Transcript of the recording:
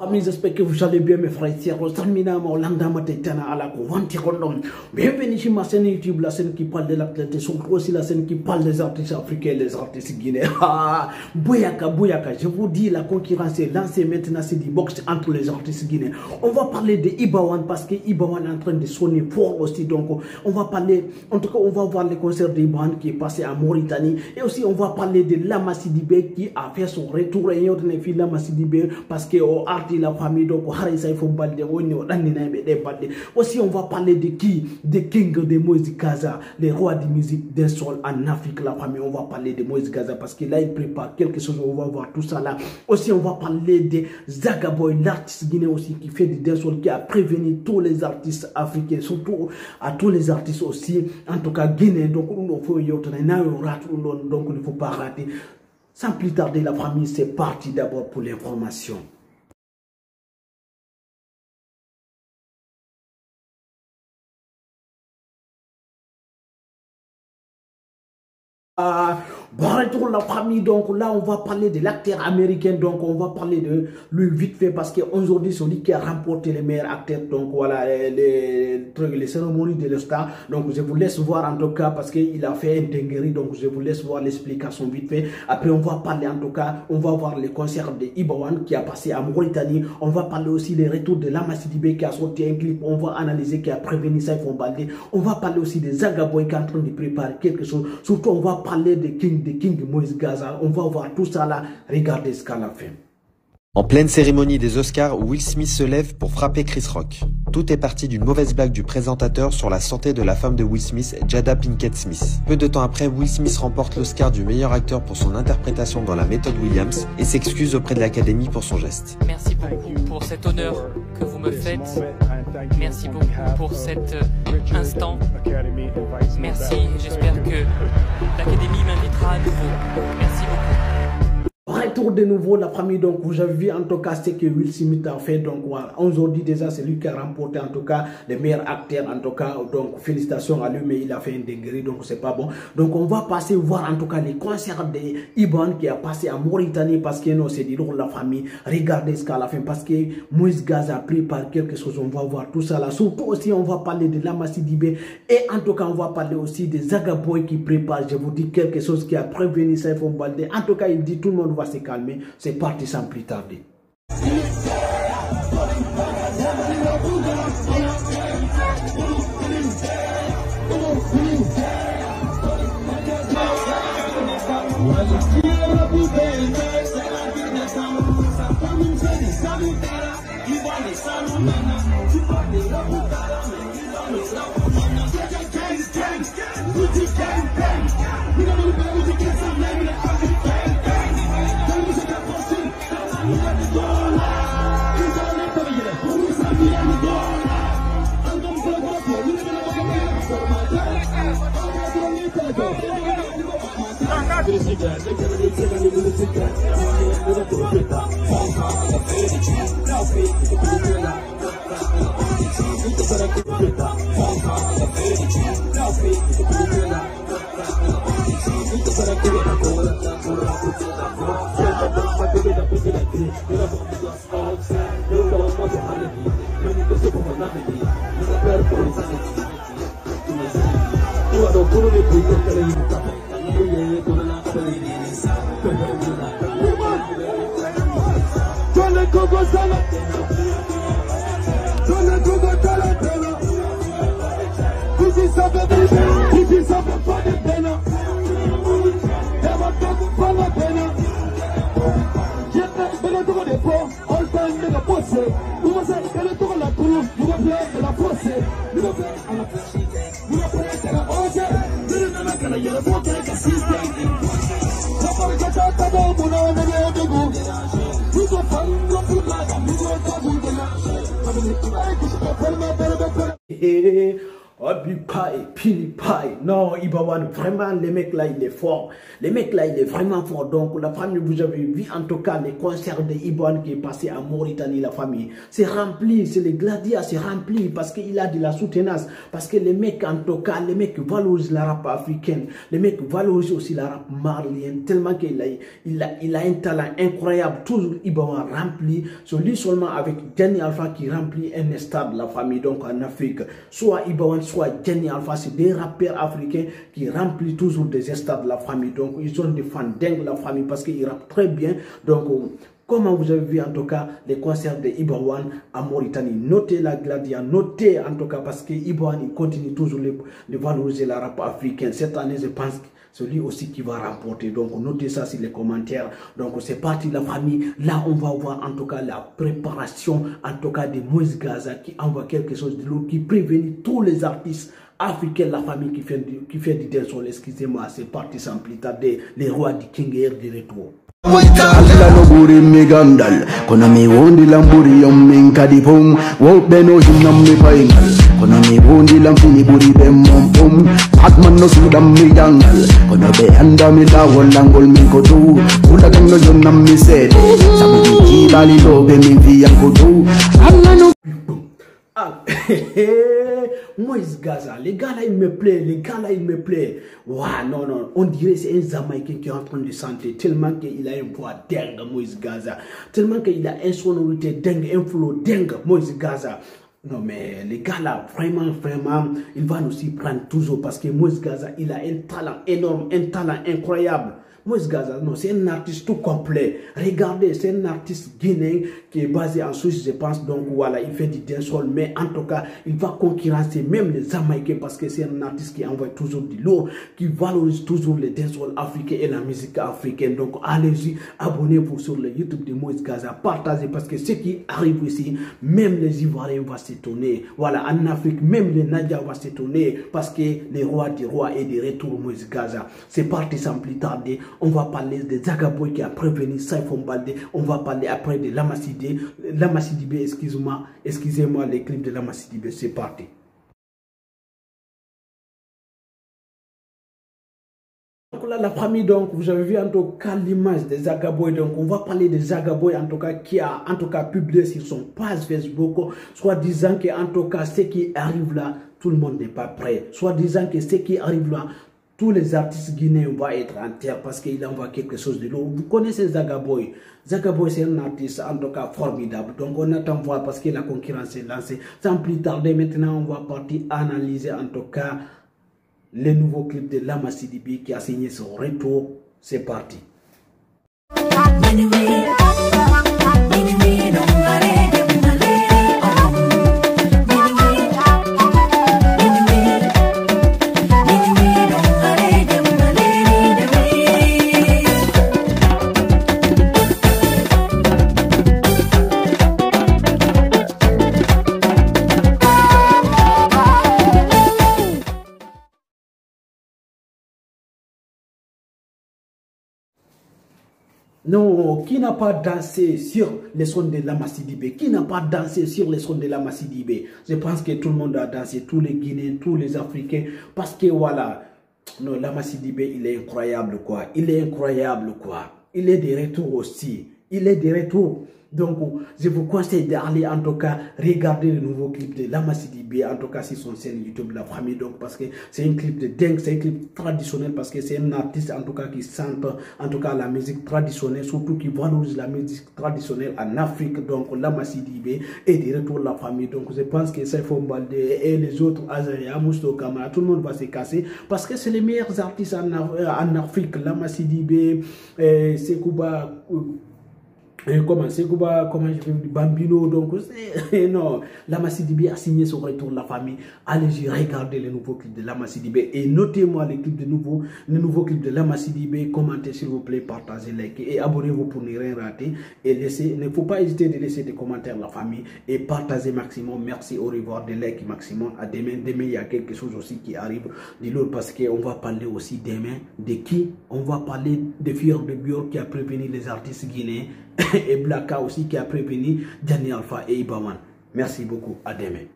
Amis, j'espère que vous allez bien, mes frères et sœurs. Bienvenue sur ma chaîne YouTube, la chaîne qui parle de l'actualité, surtout aussi la chaîne qui parle des artistes africains et des artistes guinéens. Bouyaka, je vous dis, la concurrence est lancée maintenant, c'est du box entre les artistes guinéens. On va parler de Ibawan parce que Ibawan est en train de sonner fort aussi. Donc, on va parler, en tout cas, on va voir les concerts d'Ibawan qui est passé en Mauritanie. Et aussi, on va parler de Lama Sidibé qui a fait son retour. Et on a fait Lama Sidibé parce que la famille donc aussi on va parler de qui, de King de Moïse Gaza, les rois de musique d'un sol en Afrique. La famille, on va parler de Moïse Gaza parce que là il prépare quelque chose, on va voir tout ça là. Aussi on va parler de Zagaboy, l'artiste guinéen aussi qui fait du dancehall, qui a prévenu tous les artistes africains, surtout à tous les artistes aussi, en tout cas guinéens. Donc il ne faut pas rater. Sans plus tarder, la famille, c'est parti d'abord pour l'information. Bonjour la famille, donc là on va parler de l'acteur américain, donc on va parler de lui vite fait parce qu'aujourd'hui c'est lui qui a remporté les meilleurs acteurs, donc voilà les cérémonies de l'Oscar. Donc je vous laisse voir en tout cas parce qu'il a fait un dinguerie, donc je vous laisse voir l'explication vite fait. Après on va parler en tout cas, on va voir les concerts de Ibawan qui a passé à Mauritanie. On va parler aussi des retours de Lama Sidibé qui a sorti un clip, on va analyser qui a prévenu ça, on va parler aussi de Zagaboy qui est en train de préparer quelque chose, surtout on va parler de King Moïse Gaza. On va voir tout ça là. Regardez ce qu'elle a fait. En pleine cérémonie des Oscars, Will Smith se lève pour frapper Chris Rock. Tout est parti d'une mauvaise blague du présentateur sur la santé de la femme de Will Smith, Jada Pinkett Smith. Peu de temps après, Will Smith remporte l'Oscar du meilleur acteur pour son interprétation dans La Méthode Williams et s'excuse auprès de l'Académie pour son geste. Merci beaucoup pour cet honneur que vous me faites. Merci beaucoup pour cet instant. Merci, j'espère que l'Académie m'invitera à nouveau. Merci beaucoup. Retour de nouveau la famille, donc vous avez vu en tout cas ce que Will Smith a fait. Donc voilà, aujourd'hui déjà c'est lui qui a remporté en tout cas les meilleurs acteurs en tout cas, donc félicitations à lui, mais il a fait une dinguerie donc c'est pas bon. Donc on va passer voir en tout cas les concerts de Ibawan qui a passé en Mauritanie parce que non c'est du lourd la famille. Regardez ce qu'elle a fait parce que Moïse Gaza a pris par quelque chose, on va voir tout ça là. Surtout aussi on va parler de Lama Sidibé et en tout cas on va parler aussi de Zagaboy qui prépare, je vous dis quelque chose qui a prévenu ça, il faut balder. En tout cas il dit tout le monde va se calmer, c'est parti sans plus tarder. Non, Ibawan, vraiment, les mecs là, il est fort. Les mecs là, il est vraiment fort. Donc, la famille, vous avez vu, en tout cas, les concerts de Ibawan qui est passé à Mauritanie, la famille. C'est rempli, c'est les gladiateurs, c'est rempli parce qu'il a de la soutenance. Parce que les mecs, en tout cas, les mecs valorisent la rap africaine. Les mecs valorisent aussi la rap malienne. Tellement qu'il a un talent incroyable. Toujours Ibawan rempli. C'est lui seulement avec Gianni Alpha qui remplit un stade, la famille, donc en Afrique. Soit Ibawan, soit Gianni Alpha, c'est des rappeurs africains qui remplissent toujours des stades de la famille. Donc, ils ont des fans dingues, la famille, parce qu'ils rappent très bien. Donc, comment vous avez vu en tout cas les concerts de Ibawan à Mauritanie. Notez la Gladia, notez en tout cas parce que Ibawan il continue toujours de valoriser la rap africaine. Cette année, je pense que c'est lui aussi qui va remporter. Donc, notez ça sur les commentaires. Donc, c'est parti la famille. Là, on va voir en tout cas la préparation en tout cas de Moïse Gaza qui envoie quelque chose de lourd, qui prévenit tous les artistes africains, la famille qui fait du dancehall. Excusez-moi, c'est parti sans plus tarder. Les rois du King Air du retour. Alla no buri mi gandal kona mi wondi lamburi yom min kadipum wo beno hinam mi paingal kona mi wondi lamfini buri bem mom pum atman no sudam mi jangal kona be anda mi da wolangol min ko tu kula kan no yonam mi sede sabu ki bali do be mi vi ko tu alla no Moïse Gaza, les gars là, il me plaît, les gars là, il me plaît. Waouh, non, non, on dirait que c'est un Jamaïcain qui est en train de chanter, tellement qu'il a une voix dingue, Moïse Gaza. Tellement qu'il a une sonorité dingue, un flow dingue, Moïse Gaza. Non, mais les gars là, vraiment, il va nous y prendre toujours parce que Moïse Gaza, il a un talent énorme, un talent incroyable. Moïse Gaza, non, c'est un artiste tout complet. Regardez, c'est un artiste guinéen qui est basé en Suisse, je pense. Donc voilà, il fait du dancehall, mais en tout cas, il va concurrencer même les Jamaïcains parce que c'est un artiste qui envoie toujours du lourd, qui valorise toujours les dancehall africains et la musique africaine. Donc allez-y, abonnez-vous sur le YouTube de Moïse Gaza, partagez parce que ce qui arrive ici, même les Ivoiriens vont s'étonner. Voilà, en Afrique, même les Nadia vont s'étonner parce que les rois des rois et des retours Moïse Gaza. C'est parti sans plus tarder. On va parler de Zagaboy qui a prévenu Saifon Baldé. On va parler après de Lamasidibé, excusez-moi, les clips de Lamasidibé. C'est parti. Donc là, la famille, donc, vous avez vu en tout cas l'image de Zagaboy. Donc, on va parler de Zagaboy, en tout cas, qui a en tout cas publié sur son page Facebook, soit disant que en tout cas, ce qui arrive là, tout le monde n'est pas prêt. Soit disant que ce qui arrive là, tous les artistes guinéens vont être en terre parce qu'il envoie quelque chose de lourd. Vous connaissez Zagaboy. Zagaboy, c'est un artiste en tout cas formidable. Donc on attend voir parce que la concurrence est lancée. Sans plus tarder, maintenant on va partir analyser en tout cas les nouveaux clips de Lamasidibé qui a signé son retour. C'est parti. Non, qui n'a pas dansé sur les sons de Lamasidibé? Qui n'a pas dansé sur les sons de Lamasidibé? Je pense que tout le monde a dansé, tous les Guinéens, tous les Africains, parce que voilà, non, Lamasidibé, il est incroyable quoi, il est incroyable quoi, il est de retour aussi, il est de retour. Donc, je vous conseille d'aller en tout cas regarder le nouveau clip de Lamasidibé, en tout cas sur son chaîne YouTube La Famille. Donc, parce que c'est un clip de dingue, c'est un clip traditionnel parce que c'est un artiste en tout cas qui chante en tout cas la musique traditionnelle, surtout qui valorise la musique traditionnelle en Afrique. Donc, Lamasidibé est de retour La Famille. Donc, je pense que Saifon Baldé et les autres, Azaria, Mousto Kamara, tout le monde va se casser parce que c'est les meilleurs artistes en Afrique. Lamasidibé, Sekouba. Comment je vais dire Bambino, donc non, Lamasidibé a signé son retour La Famille. Allez-y, regardez les nouveaux clips de Lamasidibé et notez-moi les nouveaux clips de Lamasidibé. Commentez s'il vous plaît, partagez, likez et abonnez-vous pour ne rien rater. Et laissez, ne faut pas hésiter de laisser des commentaires La Famille et partagez maximum. Merci, au revoir, des likes maximum. À demain, il y a quelque chose aussi qui arrive de l'autre parce qu'on va parler aussi demain de qui? On va parler de Fior de Bior qui a prévenu les artistes guinéens. Et Blacka aussi qui a prévenu Gianni Alpha et Ibawan. Merci beaucoup, à demain.